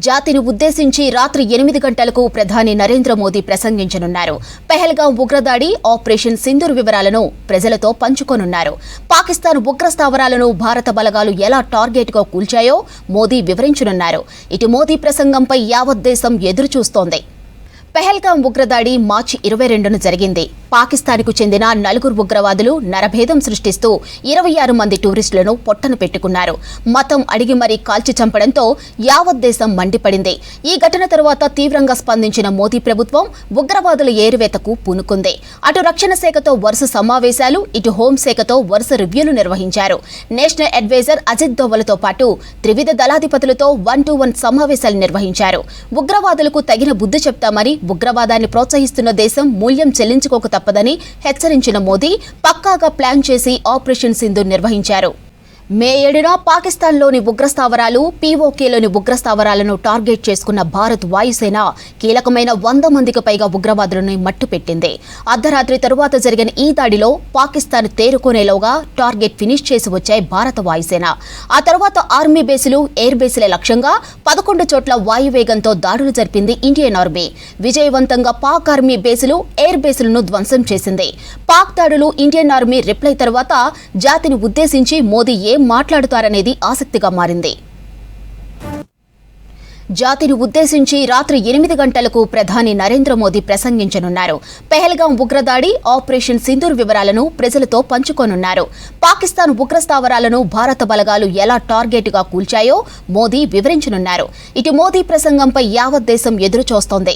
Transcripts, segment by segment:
జాతిని ఉద్దేశించి రాత్రి 8 గంటలకు ప్రధాని నరేంద్ర మోదీ ప్రసంగించనున్నారు. పెహల్గాం ఉగ్రదాడి, ఆపరేషన్ సింధూర్ వివరాలను ప్రజలతో పంచుకోనున్నారు. పాకిస్తాన్ ఉగ్ర స్థావరాలను భారత బలగాలు ఎలా టార్గెట్గా కూల్చాయో మోదీ వివరించనున్నారు. ఇటు మోదీ ప్రసంగంపై యావత్ దేశం ఎదురుచూస్తోంది. పెహల్గాం ఉగ్రదాడి మార్చి 22న జరిగింది. పాకిస్తాన్కు చెందిన 4 ఉగ్రవాదులు నరభేదం సృష్టిస్తూ 26 మంది టూరిస్టులను పొట్టన పెట్టుకున్నారు. మతం అడిగి మరీ కాల్చి చంపడంతో యావత్ దేశం మండిపడింది. ఈ ఘటన తరువాత తీవ్రంగా స్పందించిన మోదీ ప్రభుత్వం ఉగ్రవాదుల ఏరువేతకు పూనుకుంది. అటు రక్షణ శాఖతో వరుస సమావేశాలు, ఇటు హోంశాఖతో వరుస రివ్యూలు నిర్వహించారు. నేషనల్ అడ్వైజర్ అజిత్ దోవల్తో పాటు త్రివిధ దళాధిపతులతో 1-to-1 సమావేశాలు నిర్వహించారు. ఉగ్రవాదులకు తగిన బుద్ధి చెప్తామని, ఉగ్రవాదాన్ని ప్రోత్సహిస్తున్న దేశం మూల్యం చెల్లించుకోక తప్పదని హెచ్చరించిన మోదీ పక్కాగా ప్లాన్ చేసి ఆపరేషన్ సింధూర్ నిర్వహించారు. మే 7న పాకిస్తాన్లోని ఉగ్రస్థావరాలు, పీఓకేలోని ఉగ్రస్థావరాలను టార్గెట్ చేసుకున్న భారత్ వాయుసేన కీలకమైన 100 మందికి పైగా ఉగ్రవాదులను మట్టుపెట్టింది. అర్ధరాత్రి తరువాత జరిగిన ఈ దాడిలో పాకిస్తాన్ తేరుకునేలోగా టార్గెట్ ఫినిష్ చేసి వచ్చాయి భారత వాయుసేన. ఆ తర్వాత ఆర్మీ బేసులు, ఎయిర్ బేసులే లక్ష్యంగా 11 చోట్ల వాయువేగంతో దాడులు జరిపింది ఇండియన్ ఆర్మీ. విజయవంతంగా పాక్ ఆర్మీ బేసులు, ఎయిర్ బేసులను ధ్వంసం చేసింది. పాక్ దాడులు, ఇండియన్ ఆర్మీ రిప్లై తర్వాత జాతిని ఉద్దేశించి మోదీ ఏం మాట్లాడుతారనేది ఆసక్తిగా మారింది. జాతిని ఉద్దేశించి రాత్రి 8 గంటలకు ప్రధాని నరేంద్ర మోదీ ప్రసంగించనున్నారు. పెహల్గాం ఉగ్రదాడి, ఆపరేషన్ సింధూర్ వివరాలను ప్రజలతో పంచుకోనున్నారు. పాకిస్తాన్ ఉగ్రస్థావరాలను భారత బలగాలు ఎలా టార్గెట్గా కూల్చాయో మోదీ వివరించనున్నారు. ఇటు మోదీ ప్రసంగంపై యావత్ దేశం ఎదురుచూస్తోంది.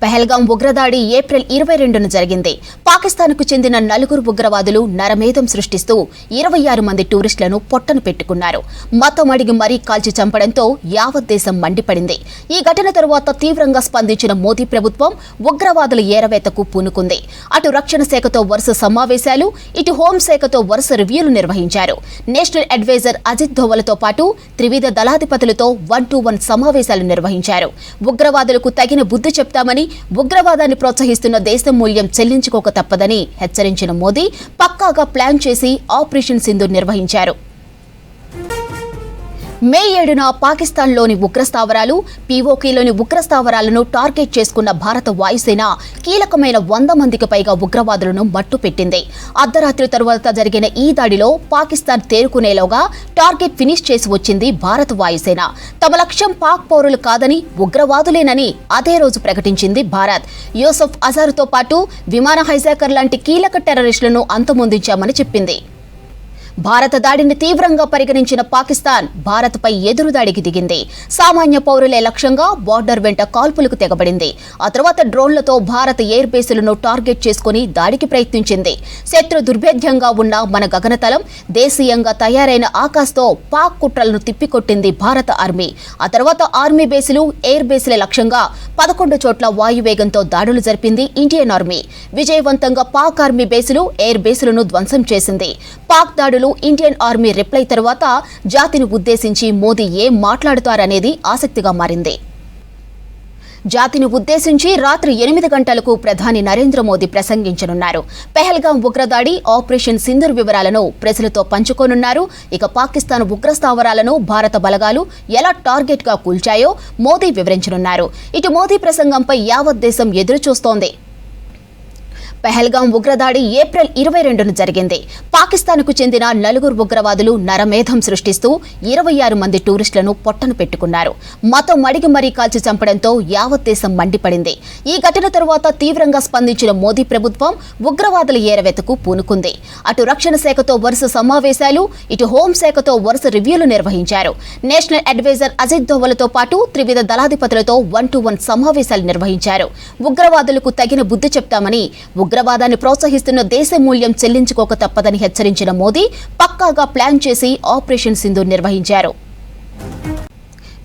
పెహల్గాం ఉగ్రదాడి ఏప్రిల్ 22న జరిగింది. పాకిస్తాన్కు చెందిన 4 ఉగ్రవాదులు నరమేధం సృష్టిస్తూ 26 మంది టూరిస్టులను పొట్టన పెట్టుకున్నారు. మతం అడిగి మరీ కాల్చి చంపడంతో యావత్ దేశం మండిపడింది. ఈ ఘటన తరువాత తీవ్రంగా స్పందించిన మోదీ ప్రభుత్వం ఉగ్రవాదుల ఏరవేతకు పూనుకుంది. అటు రక్షణ శాఖతో వరుస సమావేశాలు, ఇటు హోంశాఖతో వరుస రివ్యూలు నిర్వహించారు. నేషనల్ అడ్వైజర్ అజిత్ దోవల్తో పాటు త్రివిధ దళాధిపతులతో 1-to-1 సమావేశాలు నిర్వహించారు. ఉగ్రవాదులకు తగిన బుద్ధి చెప్తామని, ఉగ్రవాదాన్ని ప్రోత్సహిస్తున్న దేశం మూల్యం చెల్లించుకోక తప్పదని హెచ్చరించిన మోదీ పక్కాగా ప్లాన్ చేసి ఆపరేషన్ సింధూర్ నిర్వహించారు. మే 7న పాకిస్తాన్లోని ఉగ్రస్థావరాలు, పీఓకేలోని ఉగ్రస్థావరాలను టార్గెట్ చేసుకున్న భారత వాయుసేన కీలకమైన 100 మందికి పైగా ఉగ్రవాదులను మట్టుపెట్టింది. అర్ధరాత్రి తరువాత జరిగిన ఈ దాడిలో పాకిస్తాన్ తేరుకునేలోగా టార్గెట్ ఫినిష్ చేసి వచ్చింది భారత వాయుసేన. తమ లక్ష్యం పాక్ పౌరులు కాదని, ఉగ్రవాదులేనని అదే రోజు ప్రకటించింది భారత్. యూసఫ్ అజార్తో పాటు విమాన హైజాకర్ లాంటి కీలక టెర్రరిస్టులను అంతమొందించామని చెప్పింది. భారత దాడిని తీవ్రంగా పరిగణించిన పాకిస్తాన్ భారత్పై ఎదురుదాడికి దిగింది. సామాన్య పౌరులే లక్ష్యంగా బార్డర్ వెంట కాల్పులకు తెగబడింది. ఆ తర్వాత డ్రోన్లతో భారత ఎయిర్ బేసులను టార్గెట్ చేసుకుని దాడికి ప్రయత్నించింది. శత్రు దుర్భేద్యంగా ఉన్న మన గగనతలం, దేశీయంగా తయారైన ఆకాశ్తో పాక్ కుట్రలను తిప్పికొట్టింది భారత ఆర్మీ. ఆ తర్వాత ఆర్మీ బేసులు, ఎయిర్ బేసులే లక్ష్యంగా 11 చోట్ల వాయువేగంతో దాడులు జరిపింది ఇండియన్ ఆర్మీ. విజయవంతంగా పాక్ ఆర్మీ బేసులు, ఎయిర్ బేసులను ధ్వంసం చేసింది. పాక్ దాడులు, ఇండియన్ ఆర్మీ రిప్లై తరువాత జాతిని ఉద్దేశించి మోదీ ఏం మాట్లాడుతారనేది ఆసక్తిగా మారింది. జాతిని ఉద్దేశించి రాత్రి 8 గంటలకు ప్రధాని నరేంద్ర మోదీ ప్రసంగించనున్నారు. పెహల్గాం ఉగ్రదాడి, ఆపరేషన్ సింధూర్ వివరాలను ప్రజలతో పంచుకోనున్నారు. ఇక పాకిస్తాన్ ఉగ్రస్థావరాలను భారత బలగాలు ఎలా టార్గెట్గా కూల్చాయో మోదీ వివరించనున్నారు. ఇటు మోదీ ప్రసంగంపై యావత్ దేశం ఎదురుచూస్తోంది. పెహల్గాం ఉగ్రదాడి ఏప్రిల్ 22న జరిగింది. పాకిస్తాన్కు చెందిన 4 ఉగ్రవాదులు నరమేధం సృష్టిస్తూ 26 మంది టూరిస్టులను పొట్టన పెట్టుకున్నారు. మతం అడిగి మరీ కాల్చి చంపడంతో యావత్ దేశం మండిపడింది. ఈ ఘటన తరువాత తీవ్రంగా స్పందించిన మోదీ ప్రభుత్వం ఉగ్రవాదుల ఏరవేతకు పూనుకుంది. అటు రక్షణ శాఖతో వరుస సమావేశాలు, ఇటు హోంశాఖతో వరుస రివ్యూలు నిర్వహించారు. నేషనల్ అడ్వైజర్ అజిత్ దోవల్తో పాటు త్రివిధ దళాధిపతులతో 1-to-1 సమావేశాలు నిర్వహించారు. ఉగ్రవాదులకు తగిన బుద్ధి చెప్తామని, ఉగ్రవాదాన్ని ప్రోత్సహిస్తున్న దేశ మూల్యం చెల్లించుకోక తప్పదని హెచ్చరించిన మోదీ పక్కాగా ప్లాన్ చేసి ఆపరేషన్ సింధూర్ నిర్వహించారు.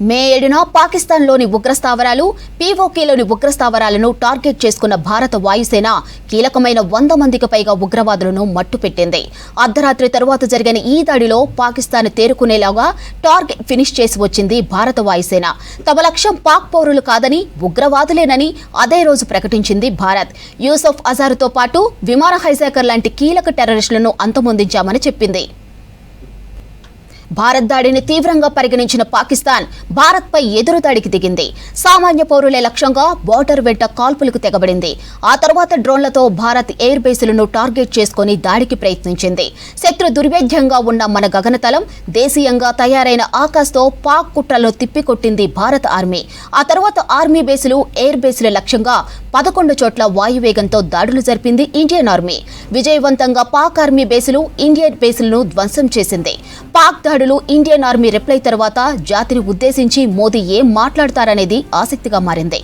మే 7న పాకిస్తాన్లోని ఉగ్రస్థావరాలు, పీఓకేలోని ఉగ్రస్థావరాలను టార్గెట్ చేసుకున్న భారత వాయుసేన కీలకమైన 100 మందికి పైగా ఉగ్రవాదులను మట్టుపెట్టింది. అర్ధరాత్రి తరువాత జరిగిన ఈ దాడిలో పాకిస్తాన్ తేరుకునేలాగా టార్గెట్ ఫినిష్ చేసి వచ్చింది భారత వాయుసేన. తమ లక్ష్యం పాక్ పౌరులు కాదని, ఉగ్రవాదులేనని అదే రోజు ప్రకటించింది భారత్. యూసఫ్ అజార్తో పాటు విమాన హైజాకర్ లాంటి కీలక టెర్రరిస్టులను అంతమొందించామని చెప్పింది. భారత్ దాడిని తీవ్రంగా పరిగణించిన పాకిస్తాన్ భారత్పై ఎదురుదాడికి దిగింది. సామాన్య పౌరులే లక్ష్యంగా బోర్డర్ వెంట కాల్పులకు తెగబడింది. ఆ తర్వాత డ్రోన్లతో భారత్ ఎయిర్ బేసులను టార్గెట్ చేసుకుని దాడికి ప్రయత్నించింది. శత్రు దుర్వేద్యంగా ఉన్న మన గగనతలం, దేశీయంగా తయారైన ఆకాశ్తో పాక్ కుట్రలను తిప్పికొట్టింది భారత ఆర్మీ. ఆ తర్వాత ఆర్మీ బేసులు, ఎయిర్ బేసుల లక్ష్యంగా 11 చోట్ల వాయువేగంతో దాడులు జరిపింది ఇండియన్ ఆర్మీ. విజయవంతంగా పాక్ ఆర్మీ బేసులు, ఇండియన్ బేసులను ధ్వంసం చేసింది. పాక్ దాడులు, ఇండియన్ ఆర్మీ రిప్లై తర్వాత జాతిని ఉద్దేశించి మోదీ ఏం మాట్లాడతారనేది ఆసక్తిగా మారింది.